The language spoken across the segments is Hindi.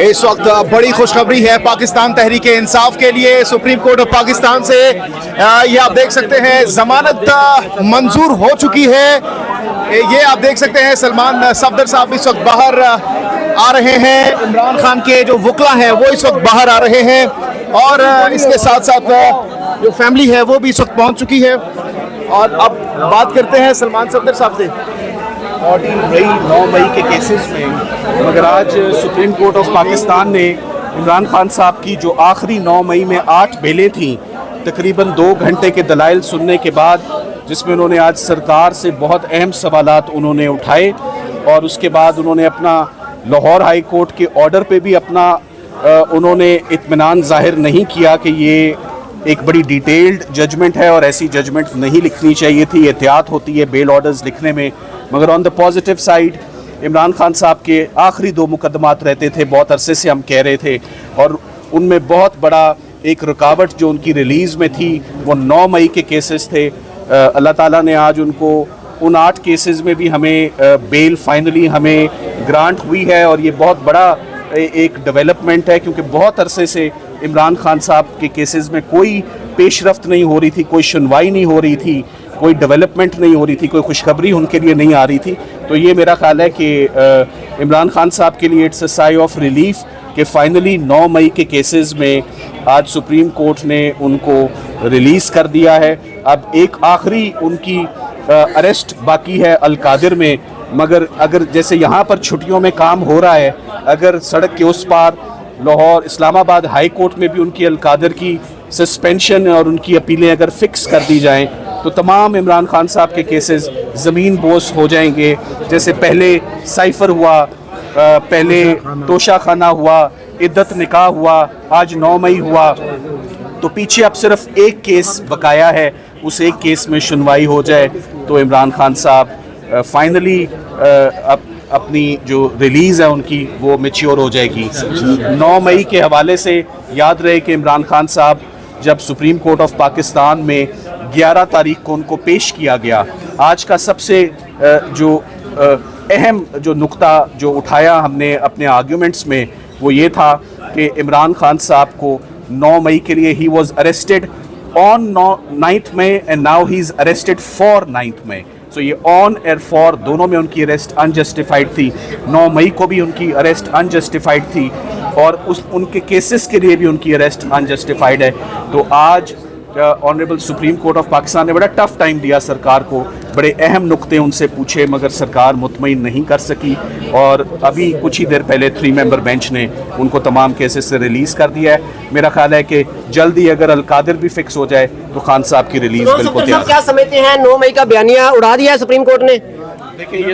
इस वक्त बड़ी खुशखबरी है पाकिस्तान तहरीक इंसाफ के लिए। सुप्रीम कोर्ट ऑफ पाकिस्तान से ये आप देख सकते हैं जमानत मंजूर हो चुकी है। ये आप देख सकते हैं सलमान सफदर साहब इस वक्त बाहर आ रहे हैं। इमरान खान के जो वकला हैं वो इस वक्त बाहर आ रहे हैं और इसके साथ साथ जो फैमिली है वो भी इस वक्त पहुंच चुकी है। और अब बात करते हैं सलमान सफदर साहब से। 9 मई के केसेस में, मगर आज सुप्रीम कोर्ट ऑफ पाकिस्तान ने इमरान खान साहब की जो आखिरी 9 मई में 8 बेलें थीं, तकरीबन 2 घंटे के दलाइल सुनने के बाद, जिसमें उन्होंने आज सरकार से बहुत अहम सवालात उन्होंने उठाए और उसके बाद उन्होंने अपना लाहौर हाई कोर्ट के ऑर्डर पे भी अपना उन्होंने इत्मीनान जाहिर नहीं किया कि ये एक बड़ी डिटेल्ड जजमेंट है और ऐसी जजमेंट नहीं लिखनी चाहिए थी। एहतियात होती है बेल ऑर्डर्स लिखने में। मगर on the positive side Imran Khan साहब के आखिरी 2 मुकदमात रहते थे, बहुत अरसे से हम कह रहे थे, और उनमें बहुत बड़ा एक रुकावट जो उनकी रिलीज़ में थी वो 9 मई के केसेस थे। अल्लाह ताला ने आज उनको उन 8 केसेस में भी हमें बेल फाइनली हमें ग्रांट हुई है और ये बहुत बड़ा एक डेवलपमेंट है, क्योंकि बहुत अरसे से इमरान खान साहब के केसेस में कोई पेशरफ्त नहीं हो रही थी, कोई सुनवाई नहीं हो रही थी, कोई डेवलपमेंट नहीं हो रही थी, कोई खुशखबरी उनके लिए नहीं आ रही थी। तो ये मेरा ख्याल है कि इमरान खान साहब के लिए it's a sigh of relief कि फ़ाइनली 9 मई के केसेस में आज सुप्रीम कोर्ट ने उनको रिलीज़ कर दिया है। अब एक आखिरी उनकी अरेस्ट बाकी है अलकादिर में, मगर अगर जैसे यहाँ पर छुट्टियों में काम हो रहा है, अगर सड़क के उस पार लाहौर इस्लामाबाद हाई कोर्ट में भी उनकी अलकादिर की सस्पेंशन और उनकी अपीलें अगर फ़िक्स कर दी जाएं तो तमाम इमरान खान साहब के केसेस ज़मीन बोस हो जाएंगे। जैसे पहले साइफ़र हुआ, पहले तोशा खाना हुआ, इद्दत निकाह हुआ, आज 9 मई हुआ, तो पीछे अब सिर्फ एक केस बकाया है, उस एक केस में सुनवाई हो जाए तो इमरान खान साहब फाइनली अपनी जो रिलीज़ है उनकी वो मैच्योर हो जाएगी। 9 मई के हवाले से याद रहे कि इमरान खान साहब जब सुप्रीम कोर्ट ऑफ पाकिस्तान में 11 तारीख को उनको पेश किया गया, आज का सबसे जो अहम जो नुक्ता जो उठाया हमने अपने आर्ग्यूमेंट्स में वो ये था कि इमरान खान साहब को 9 मई के लिए he was arrested on 9th May and now he is arrested for 9th May. So ये ऑन एयर फॉर दोनों में उनकी अरेस्ट अनजस्टिफाइड थी। 9 मई को भी उनकी अरेस्ट अनजस्टिफाइड थी और उनके केसेस के लिए भी उनकी अरेस्ट अनजस्टिफाइड है। तो आज honourable supreme court of Pakistan ने बड़ा टफ टाइम दिया सरकार को, बड़े अहम नुक्ते उनसे पूछे मगर सरकार मुतमईन नहीं कर सकी और अभी कुछ ही देर पहले 3 मेंबर बेंच ने उनको तमाम केसेस से रिलीज़ कर दिया है। मेरा ख्याल है कि जल्दी अगर अलकादिर भी फिक्स हो जाए तो खान साहब की रिलीज बिल्कुल तैयार। क्या समझते हैं 9 मई का बयानिया उड़ा दिया है सुप्रीम कोर्ट ने? देखिए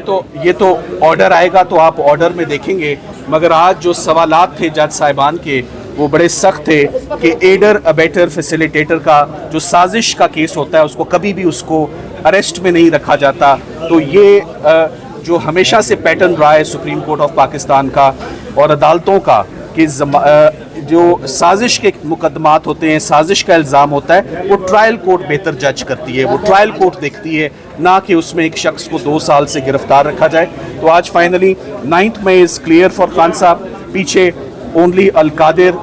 ये तो ऑर्डर आएगा तो आप ऑर्डर में देखेंगे, मगर आज जो सवालात थे जज साहिबान के वो बड़े सख्त थे कि एडर अबेटर फैसिलिटेटर का जो साजिश का केस होता है उसको कभी भी उसको अरेस्ट में नहीं रखा जाता। तो ये जो हमेशा से पैटर्न रहा है सुप्रीम कोर्ट ऑफ पाकिस्तान का और अदालतों का कि जो साजिश के मुकदमात होते हैं, साजिश का इल्ज़ाम होता है, वो ट्रायल कोर्ट बेहतर जज करती है, वो ट्रायल कोर्ट देखती है, ना कि उसमें एक शख्स को 2 साल से गिरफ्तार रखा जाए। तो आज finally 9th May is clear for Khan sahab. पीछे only Al-Qadir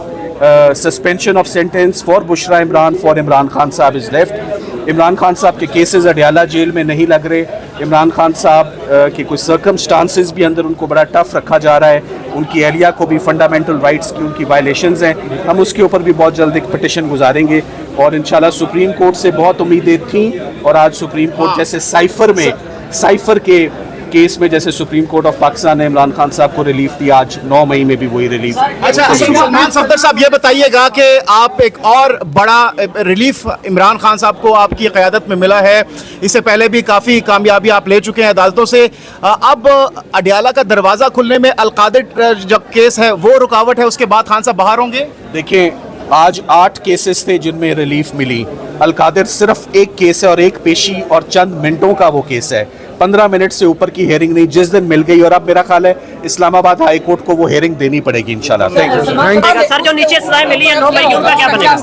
suspension of sentence for Bushra Imran for Imran Khan sahab is left. Imran Khan साहब के केसेस अडयाला जेल में नहीं लग रहे। इमरान खान साहब के कुछ सर्कमस्टांसेस भी अंदर उनको बड़ा टफ रखा जा रहा है। उनकी एहलिया को भी फंडामेंटल राइट्स की उनकी वायलेशंस हैं। हम उसके ऊपर भी बहुत जल्द एक पिटिशन गुजारेंगे और इंशाल्लाह सुप्रीम कोर्ट से बहुत उम्मीदें थीं और आज सुप्रीम कोर्ट जैसे साइफर के केस में जैसे सुप्रीम कोर्ट ऑफ पाकिस्तान ने इमरान खान साहब को रिलीफ दी, आज 9 मई में भी वही रिलीफ। अच्छा सलमान सफदर साहब ये बताइएगा कि आप एक और बड़ा रिलीफ इमरान खान साहब को आपकी क़यादत में मिला है, इससे पहले भी काफ़ी कामयाबी आप ले चुके हैं अदालतों से, अब अडयाला का दरवाज़ा खुलने में अलकादिर जो केस है वो रुकावट है, उसके बाद खान साहब बाहर होंगे? देखिए आज 8 केसेस थे जिनमें रिलीफ मिली। अलकादिर सिर्फ एक केस है और एक पेशी और चंद मिनटों का वो केस है। 15 मिनट से ऊपर की हेयरिंग नहीं, जिस दिन मिल गई। और अब मेरा ख्याल है इस्लामाबाद हाई कोर्ट को वो हेयरिंग देनी पड़ेगी इंशाल्लाह। Thank you. सर जो नीचे सजाएं मिली है 9 मई की, उनका क्या बनेगा?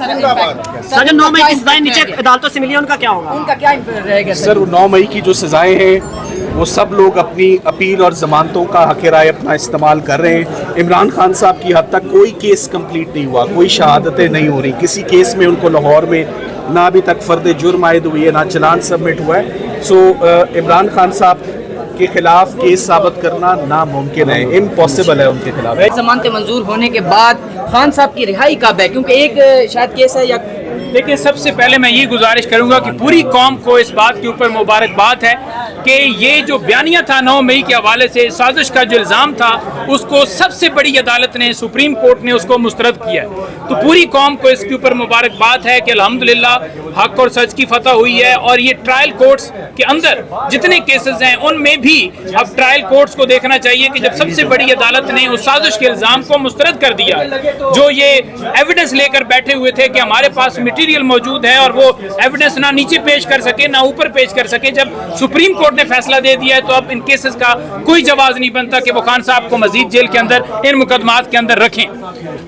सर जो 9 मई की सजाएं नीचे अदालतों से मिली है, उनका क्या होगा? उनका क्या रहेगा? सर 9 मई की जो सजाएं हैं वो सब लोग अपनी अपील और जमानतों का हक राय अपना इस्तेमाल कर रहे हैं। इमरान खान साहब की हद तक कोई केस कंप्लीट नहीं हुआ, कोई शहादतें नहीं हो रही। किसी केस में उनको लाहौर में ना अभी तक फर्द जुर्म आयद हुई है, ना चलान सबमिट हुआ है। सो इमरान खान साहब के खिलाफ केस साबित करना नामुमकिन है, इम्पॉसिबल है उनके खिलाफ। जमानतें मंजूर होने के बाद खान साहब की रिहाई कब है? क्योंकि एक शायद केस है या देखिए, सबसे पहले मैं ये गुजारिश करूंगा कि पूरी कौम को इस बात के ऊपर मुबारकबाद है कि ये जो बयानिया था 9 मई के हवाले से, साजिश का जो इल्ज़ाम था, उसको सबसे बड़ी अदालत ने, सुप्रीम कोर्ट ने उसको मुस्तरद किया। तो पूरी कौम को इसके ऊपर मुबारकबाद है कि अल्हम्दुलिल्लाह हक और सच की फतह हुई है। और ये ट्रायल कोर्ट्स के अंदर जितने केसेस हैं उनमें भी अब ट्रायल कोर्ट्स को देखना चाहिए कि जब सबसे बड़ी अदालत ने उस साजिश के इल्ज़ाम को मुस्तरद कर दिया, जो ये एविडेंस लेकर बैठे हुए थे कि हमारे पास मटीरियल मौजूद है, और वो एविडेंस ना नीचे पेश कर सके ना ऊपर पेश कर सके, जब सुप्रीम कोर्ट ने फैसला दे दिया है तो अब इन केसेस का कोई जवाब नहीं बनता कि वो खान साहब को मजीद जेल के अंदर इन मुकदमात के अंदर रखें।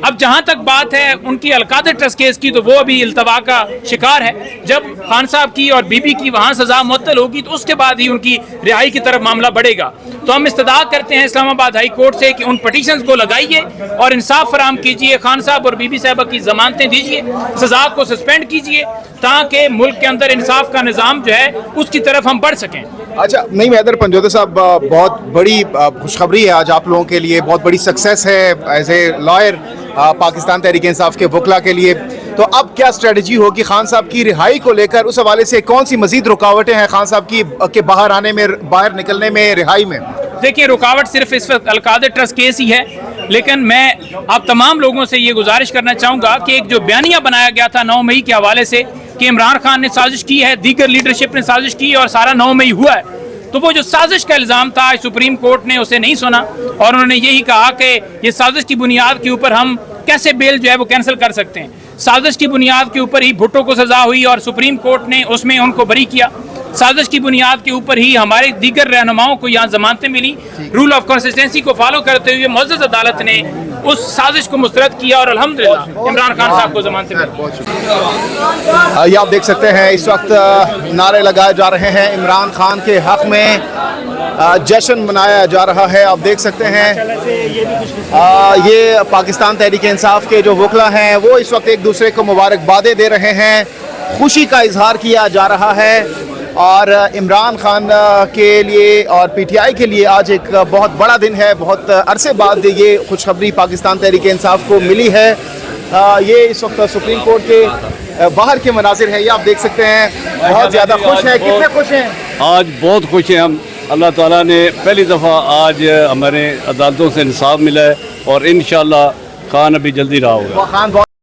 अब जहां तक बात है उनकी अलकादर ट्रस्ट केस की, तो वो अभी इल्तवा का शिकार है। जब खान साहब की और बीबी की वहां सजा मुअत्तल होगी तो उसके बाद ही उनकी रिहाई की तरफ मामला बढ़ेगा। तो हम इस्तदा करते हैं इस्लामाबाद हाई कोर्ट से कि उन पटिशंस को लगाइए और इंसाफ फराम कीजिए, खान साहब और बीबी साहबा की जमानतें दीजिए, सजा को सस्पेंड कीजिए, ताकि मुल्क के अंदर इंसाफ का निज़ाम जो है उसकी तरफ हम बढ़ सकें। अच्छा, नहीं हैदर पंजोता साहब, बहुत बड़ी खुशखबरी है आज आप लोगों के लिए, बहुत बड़ी सक्सेस है as a lawyer Pakistan Tehreek Insaf के वकला के लिए। तो अब क्या स्ट्रेटजी होगी खान साहब की रिहाई को लेकर? उस हवाले से कौन सी मजीद रुकावटें हैं खान साहब की के बाहर आने में, बाहर निकलने में, रिहाई में? देखिए, रुकावट सिर्फ इस वक्त अलकादर ट्रस्ट केस ही है, लेकिन मैं आप तमाम लोगों से ये गुजारिश करना चाहूँगा कि एक जो बयानिया बनाया गया था 9 मई के हवाले से कि इमरान खान ने साजिश की है, दीगर लीडरशिप ने साजिश की और सारा 9 मई हुआ है, तो वो जो साजिश का इल्ज़ाम था सुप्रीम कोर्ट ने उसे नहीं सुना और उन्होंने यही कहा कि ये साजिश की बुनियाद के ऊपर हम कैसे बेल जो है वो कैंसिल कर सकते हैं। साजिश की बुनियाद के ऊपर ही भुट्टो को सजा हुई और सुप्रीम कोर्ट ने उसमें उनको बरी किया। साजिश की बुनियाद के ऊपर ही हमारे दीगर रहनुमाओं को यहाँ जमानतें मिली। रूल ऑफ कंसिस्टेंसी को फॉलो करते हुए मुअज़्ज़ज़ अदालत ने उस साजिश को मुस्तरद किया और अल्हम्दुलिल्लाह इमरान खान साहब को जमानतें मिली। ये आप देख सकते हैं इस वक्त नारे लगाए जा रहे हैं इमरान खान के हक में, जश्न मनाया जा रहा है। आप देख सकते हैं ये पाकिस्तान तहरीक इंसाफ के जो वकला हैं वो इस वक्त एक दूसरे को मुबारकबादें दे रहे हैं, खुशी का इजहार किया जा रहा है। और इमरान खान के लिए और पीटीआई के लिए आज एक बहुत बड़ा दिन है। बहुत अरसे बाद ये खुशखबरी पाकिस्तान तहरीक इंसाफ को मिली है। ये इस वक्त सुप्रीम कोर्ट के बाहर के मनाजिर है, ये आप देख सकते हैं। बहुत ज़्यादा खुश हैं। कितने खुश हैं? आज बहुत खुश हैं हम। अल्लाह ताला ने पहली दफ़ा आज हमारे अदालतों से इंसाफ मिला है और इंशाअल्लाह खान अभी जल्दी रहा होगा। खान